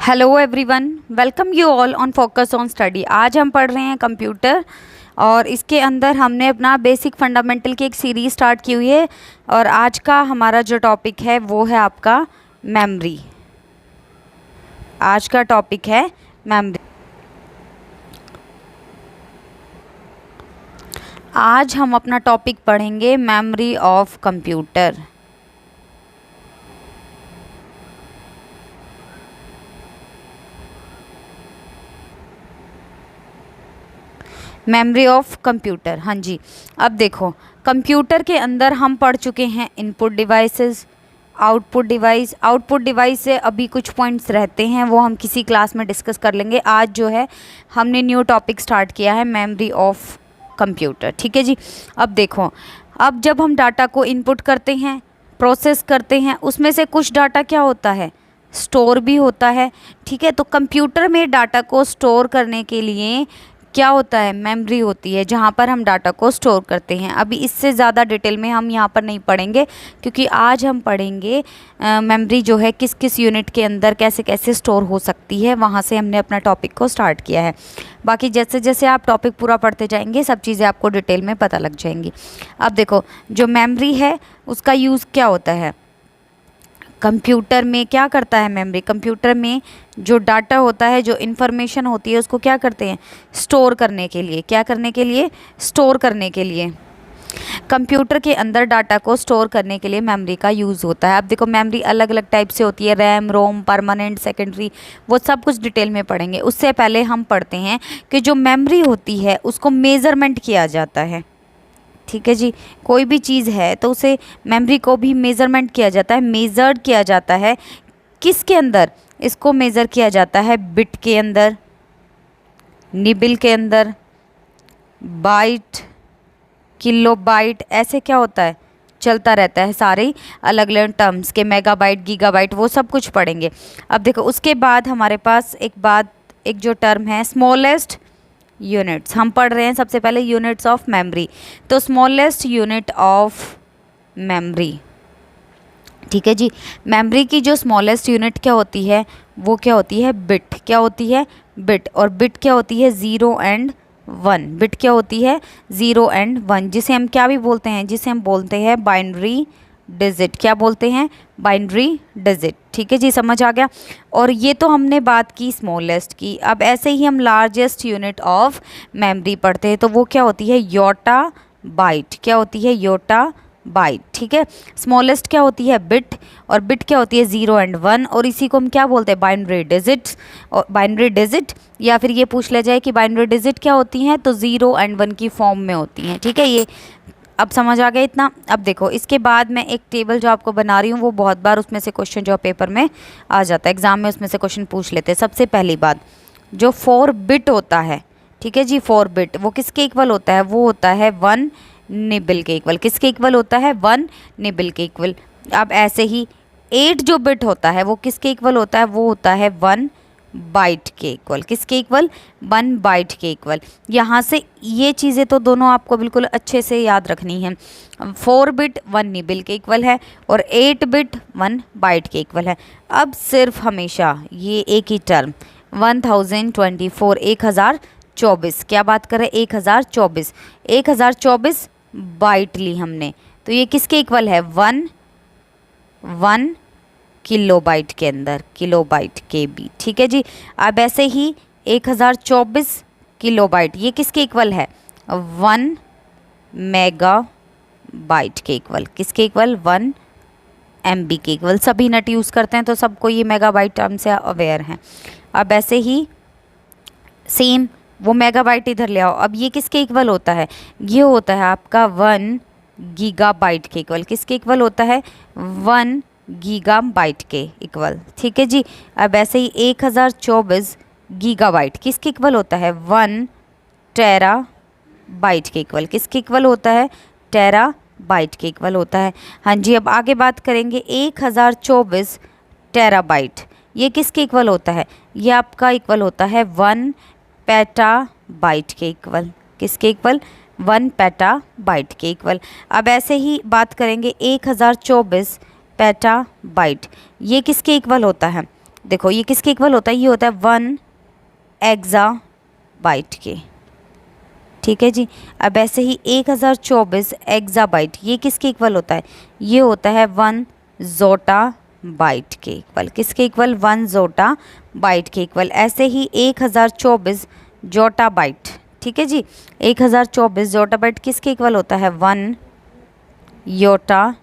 Hello everyone, welcome you all on focus on study. आज हम पढ़ रहे हैं कंप्यूटर और इसके अंदर हमने अपना बेसिक फंडामेंटल की एक सीरीज़ स्टार्ट की हुई है और आज का हमारा जो टॉपिक है वो है आपका मेमोरी। आज का टॉपिक है मेमोरी। आज हम अपना टॉपिक पढ़ेंगे memory of computer. Memory of computer, हाँ जी। अब देखो, कंप्यूटर के अंदर हम पढ़ चुके हैं input devices, output device. Output device से अभी कुछ पॉइंट्स रहते हैं, वो हम किसी क्लास में डिस्कस कर लेंगे। आज जो है हमने न्यू टॉपिक स्टार्ट किया है मेमोरी ऑफ कंप्यूटर, ठीक है जी। अब देखो, अब जब हम डाटा को इनपुट करते हैं, प्रोसेस करते हैं, उसमें से कुछ डाटा क्या होता है, स्टोर भी होता है, ठीक है। तो कंप्यूटर में डाटा को स्टोर करने के लिए क्या होता है, मेमोरी होती है, जहाँ पर हम डाटा को स्टोर करते हैं। अभी इससे ज़्यादा डिटेल में हम यहाँ पर नहीं पढ़ेंगे, क्योंकि आज हम पढ़ेंगे मेमोरी जो है किस किस यूनिट के अंदर कैसे कैसे स्टोर हो सकती है। वहाँ से हमने अपना टॉपिक को स्टार्ट किया है। बाकी जैसे जैसे आप टॉपिक पूरा पढ़ते जाएंगे सब चीज़ें आपको डिटेल में पता लग जाएंगी। अब देखो, जो मेमोरी है उसका यूज़ क्या होता है, कंप्यूटर में क्या करता है मेमोरी। कंप्यूटर में जो डाटा होता है, जो इन्फॉर्मेशन होती है, उसको क्या करते हैं, स्टोर करने के लिए। क्या करने के लिए, स्टोर करने के लिए। कंप्यूटर के अंदर डाटा को स्टोर करने के लिए मेमोरी का यूज़ होता है। अब देखो, मेमोरी अलग अलग टाइप से होती है, रैम, रोम, परमानेंट, सेकेंडरी, वो सब कुछ डिटेल में पढ़ेंगे। उससे पहले हम पढ़ते हैं कि जो मेमोरी होती है उसको मेज़रमेंट किया जाता है, ठीक है जी। कोई भी चीज़ है तो उसे मेमोरी को भी मेज़रमेंट किया जाता है, मेज़र्ड किया जाता है। किसके अंदर इसको मेज़र किया जाता है, बिट के अंदर, निबिल के अंदर, बाइट, किलो बाइट, ऐसे क्या होता है, चलता रहता है। सारे ही अलग अलग टर्म्स के, मेगाबाइट, गीगाबाइट, वो सब कुछ पढ़ेंगे। अब देखो, उसके बाद हमारे पास एक जो टर्म है स्मॉलेस्ट यूनिट्स, हम पढ़ रहे हैं सबसे पहले यूनिट्स ऑफ मेमोरी। तो स्मॉलेस्ट यूनिट ऑफ मेमोरी, ठीक है जी। मेमोरी की जो स्मॉलेस्ट यूनिट क्या होती है, वो क्या होती है, बिट। क्या होती है, बिट। और बिट क्या होती है, 0 एंड 1। बिट क्या होती है, 0 एंड 1, जिसे हम क्या भी बोलते हैं, जिसे हम बोलते हैं बाइनरी डिजिट। क्या बोलते हैं, बाइनरी डिजिट, ठीक है जी, समझ आ गया। और ये तो हमने बात की स्मॉलेस्ट की। अब ऐसे ही हम लार्जेस्ट यूनिट ऑफ मेमोरी पढ़ते हैं, तो वो क्या होती है, योटा बाइट। क्या होती है, योटा बाइट, ठीक है। स्मॉलेस्ट क्या होती है, बिट, और बिट क्या होती है, 0 एंड 1, और इसी को हम क्या बोलते हैं, बाइनरी डिजिट्स। और बाइनरी डिजिट, या फिर ये पूछ लिया जाए कि बाइनरी डिजिट क्या होती हैं, तो 0 एंड 1 की फॉर्म में होती हैं, ठीक है। ये अब समझ आ गया इतना। अब देखो, इसके बाद मैं एक टेबल जो आपको बना रही हूँ, वो बहुत बार उसमें से क्वेश्चन जो पेपर में आ जाता है, एग्जाम में उसमें से क्वेश्चन पूछ लेते हैं। सबसे पहली बात, जो 4 बिट होता है, ठीक है जी, 4 बिट, वो किसके इक्वल होता है, वो होता है 1 निबल के इक्वल। किसके इक्वल होता है, 1 निबल के इक्वल। अब ऐसे ही 8 जो बिट होता है वो किसके इक्वल होता है, वो होता है 1 बाइट के इक्वल। किसके इक्वल, 1 बाइट के इक्वल। यहाँ से ये चीज़ें तो दोनों आपको बिल्कुल अच्छे से याद रखनी है। 4 बिट 1 निबल के इक्वल है और 8 बिट 1 बाइट के इक्वल है। अब सिर्फ हमेशा ये एक ही टर्म 1024, 1024, क्या बात कर रहे हैं, 1024 बाइट ली हमने, तो ये किसके इक्वल है, 1 किलो बाइट के अंदर, किलो बाइट के बी, ठीक है जी। अब ऐसे ही 1024 किलो बाइट, ये किसके इक्वल है, 1 मेगा बाइट के इक्वल। किसके इक्वल, 1 MB के इक्वल। सभी नेट यूज़ करते हैं तो सबको ये मेगाबाइट टर्म से अवेयर हैं। अब ऐसे ही सेम वो मेगाबाइट इधर ले आओ। अब ये किसके इक्वल होता है, ये होता है आपका 1 गीगाबाइट के इक्वल। किसके इक्वल होता है, 1 गीगाबाइट के इक्वल, ठीक है जी। अब ऐसे ही 1024 गीगाबाइट किसके इक्वल होता है, 1 टेराबाइट के इक्वल। किसके इक्वल होता है, टेराबाइट के इक्वल होता है। हाँ जी, अब आगे बात करेंगे 1024 टेराबाइट, ये किसके इक्वल होता है, ये आपका इक्वल होता है 1 पेटाबाइट के इक्वल। किसके इक्वल, 1 पेटाबाइट के इक्वल। अब ऐसे ही बात करेंगे 1024 पेटाबाइट, ये किसके इक्वल होता है, देखो ये किसके इक्वल होता है, ये होता है 1 एक्साबाइट के, ठीक है जी। अब ऐसे ही 1024 एक्साबाइट ये किसके इक्वल होता है, ये होता है 1 जोटा बाइट के इक्वल, किसके इक्वल, 1 जोटा बाइट के इक्वल। ऐसे ही 1024 जोटा बाइट, ठीक है जी, 1024 जोटा बाइट किसके इक्वल होता है, 1 योटा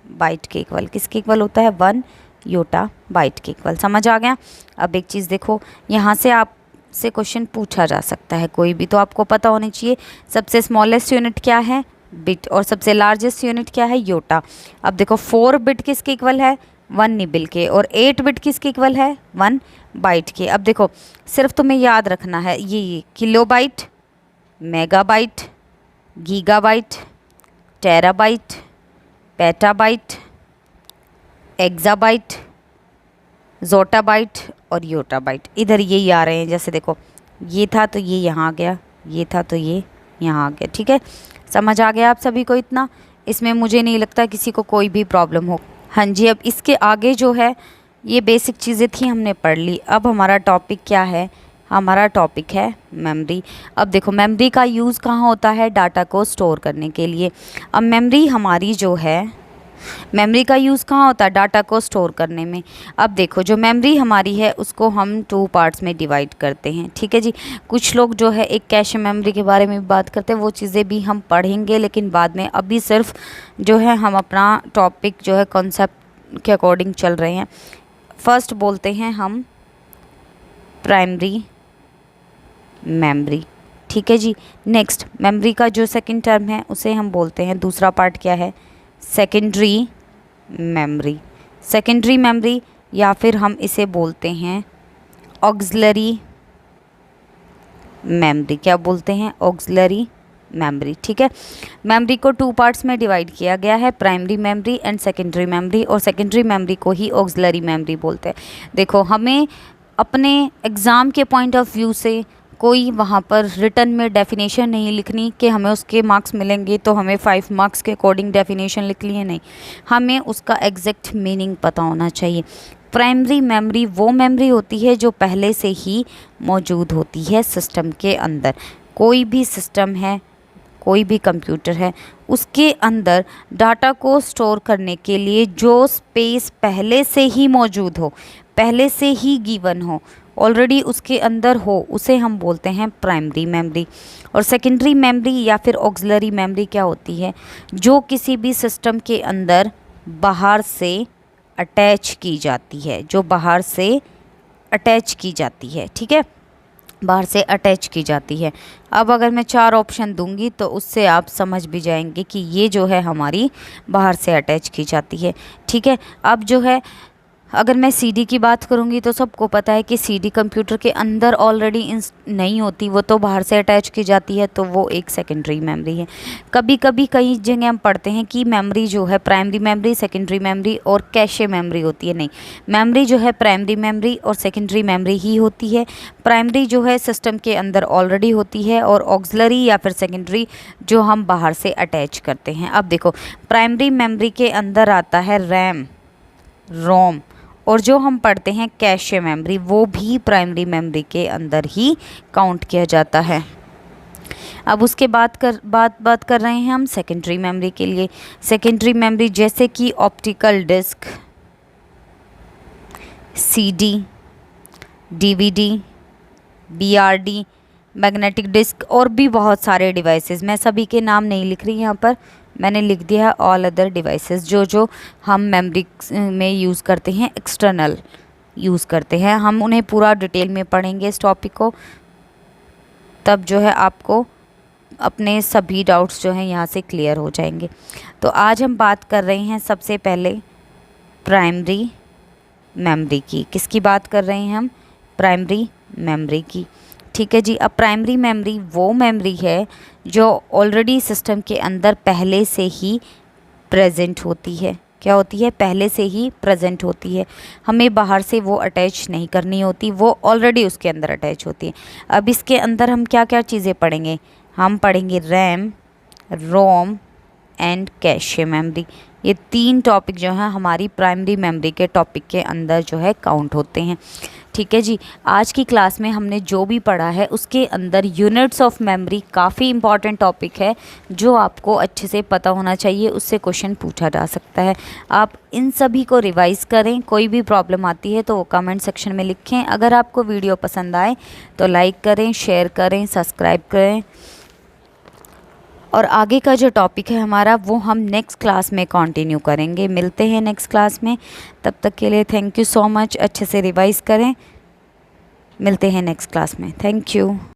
बाइट के इक्वल, किसके इक्वल होता है, 1 योटा बाइट के इक्वल। समझ आ गया। अब एक चीज़ देखो, यहाँ से आपसे क्वेश्चन पूछा जा सकता है कोई भी, तो आपको पता होनी चाहिए सबसे स्मॉलेस्ट यूनिट क्या है, बिट, और सबसे लार्जेस्ट यूनिट क्या है, योटा। अब देखो 4 बिट किसके इक्वल है, 1 निबिल के, और 8 बिट किसके इक्वल है, 1 बाइट के। अब देखो सिर्फ तुम्हें याद रखना है ये kilobyte, megabyte, gigabyte, terabyte, petabyte, exabyte, zettabyte और योटाबाइट, इधर यही आ रहे हैं। जैसे देखो ये था तो ये यहाँ आ गया, ये था तो ये यहाँ आ गया, ठीक है। समझ आ गया आप सभी को इतना, इसमें मुझे नहीं लगता किसी को कोई भी प्रॉब्लम हो। हाँ जी, अब इसके आगे जो है ये बेसिक चीज़ें थी हमने पढ़ ली। अब हमारा टॉपिक क्या है, हमारा टॉपिक है मेमोरी। अब देखो मेमोरी का यूज़ कहाँ होता है, डाटा को स्टोर करने के लिए। अब मेमोरी हमारी जो है, मेमोरी का यूज़ कहाँ होता है, डाटा को स्टोर करने में। अब देखो जो मेमोरी हमारी है उसको हम 2 पार्ट्स में डिवाइड करते हैं, ठीक है जी। कुछ लोग जो है एक कैश मेमोरी के बारे में भी बात करते हैं, वो चीज़ें भी हम पढ़ेंगे लेकिन बाद में। अभी सिर्फ जो है हम अपना टॉपिक जो है कॉन्सेप्ट के अकॉर्डिंग चल रहे हैं। फर्स्ट बोलते हैं हम प्राइमरी मेमोरी, ठीक है जी। नेक्स्ट मेमोरी का जो सेकंड टर्म है उसे हम बोलते हैं, दूसरा पार्ट क्या है, सेकेंडरी मेमोरी। सेकेंडरी मेमोरी या फिर हम इसे बोलते हैं ऑक्सिलरी मेमोरी। क्या बोलते हैं, ऑक्सिलरी मेमोरी, ठीक है। मेमोरी को 2 पार्ट्स में डिवाइड किया गया है, primary memory and secondary memory, और सेकेंडरी मेमोरी को ही ऑक्सिलरी मेमोरी बोलते हैं। देखो हमें अपने एग्ज़ाम के पॉइंट ऑफ व्यू से कोई वहाँ पर रिटन में डेफिनेशन नहीं लिखनी कि हमें उसके मार्क्स मिलेंगे तो हमें 5 मार्क्स के अकॉर्डिंग डेफिनेशन लिख लिए, नहीं, हमें उसका एग्जैक्ट मीनिंग पता होना चाहिए। प्राइमरी मेमोरी वो मेमोरी होती है जो पहले से ही मौजूद होती है सिस्टम के अंदर। कोई भी सिस्टम है, कोई भी कंप्यूटर है, उसके अंदर डाटा को स्टोर करने के लिए जो स्पेस पहले से ही मौजूद हो, पहले से ही गिवन हो, ऑलरेडी उसके अंदर हो, उसे हम बोलते हैं प्राइमरी मेमोरी। और सेकेंडरी मेमोरी या फिर ऑक्सिलरी मेमोरी क्या होती है, जो किसी भी सिस्टम के अंदर बाहर से अटैच की जाती है, जो बाहर से अटैच की जाती है, ठीक है, बाहर से अटैच की जाती है। अब अगर मैं 4 ऑप्शन दूंगी तो उससे आप समझ भी जाएंगे कि ये जो है हमारी बाहर से अटैच की जाती है, ठीक है। अब जो है अगर मैं सीडी की बात करूंगी तो सबको पता है कि सीडी कंप्यूटर के अंदर ऑलरेडी नहीं होती, वो तो बाहर से अटैच की जाती है, तो वो एक सेकेंडरी मेमोरी है। कभी कभी कई जगह हम पढ़ते हैं कि मेमोरी जो है प्राइमरी मेमोरी, सेकेंडरी मेमोरी और कैशे मेमोरी होती है। नहीं, मेमोरी जो है प्राइमरी मेमोरी और सेकेंडरी मेमोरी ही होती है। प्राइमरी जो है सिस्टम के अंदर ऑलरेडी होती है और ऑक्सिलरी या फिर सेकेंडरी जो हम बाहर से अटैच करते हैं। अब देखो प्राइमरी मेमोरी के अंदर आता है रैम, रोम, और जो हम पढ़ते हैं कैशे मेमोरी, वो भी प्राइमरी मेमोरी के अंदर ही काउंट किया जाता है। अब उसके बात कर रहे हैं हम सेकेंडरी मेमोरी के लिए। सेकेंडरी मेमोरी जैसे कि optical disk, CD, DVD, BRD, magnetic disk और भी बहुत सारे डिवाइसेस। मैं सभी के नाम नहीं लिख रही यहाँ पर, मैंने लिख दिया है ऑल अदर डिवाइसेस जो हम मेमोरी में यूज़ करते हैं, एक्सटर्नल यूज़ करते हैं। हम उन्हें पूरा डिटेल में पढ़ेंगे इस टॉपिक को, तब जो है आपको अपने सभी डाउट्स जो हैं यहाँ से क्लियर हो जाएंगे। तो आज हम बात कर रहे हैं सबसे पहले प्राइमरी मेमोरी की। किसकी बात कर रहे हैं हम, प्राइमरी मेमोरी की, ठीक है जी। अब प्राइमरी मेमोरी वो मेमोरी है जो ऑलरेडी सिस्टम के अंदर पहले से ही प्रेजेंट होती है। क्या होती है, पहले से ही प्रेजेंट होती है, हमें बाहर से वो अटैच नहीं करनी होती, वो ऑलरेडी उसके अंदर अटैच होती है। अब इसके अंदर हम क्या क्या चीज़ें पढ़ेंगे, हम पढ़ेंगे RAM, ROM, and cache memory. ये 3 टॉपिक जो हैं हमारी प्राइमरी मेमोरी के टॉपिक के अंदर जो है काउंट होते हैं। ठीक है जी, आज की क्लास में हमने जो भी पढ़ा है उसके अंदर यूनिट्स ऑफ मेमोरी काफ़ी इंपॉर्टेंट टॉपिक है जो आपको अच्छे से पता होना चाहिए, उससे क्वेश्चन पूछा जा सकता है। आप इन सभी को रिवाइज़ करें, कोई भी प्रॉब्लम आती है तो वो कमेंट सेक्शन में लिखें। अगर आपको वीडियो पसंद आए तो लाइक करें, शेयर करें, सब्सक्राइब करें। और आगे का जो टॉपिक है हमारा वो हम नेक्स्ट क्लास में कंटिन्यू करेंगे। मिलते हैं नेक्स्ट क्लास में, तब तक के लिए थैंक यू सो मच। अच्छे से रिवाइज़ करें, मिलते हैं नेक्स्ट क्लास में। Thank you.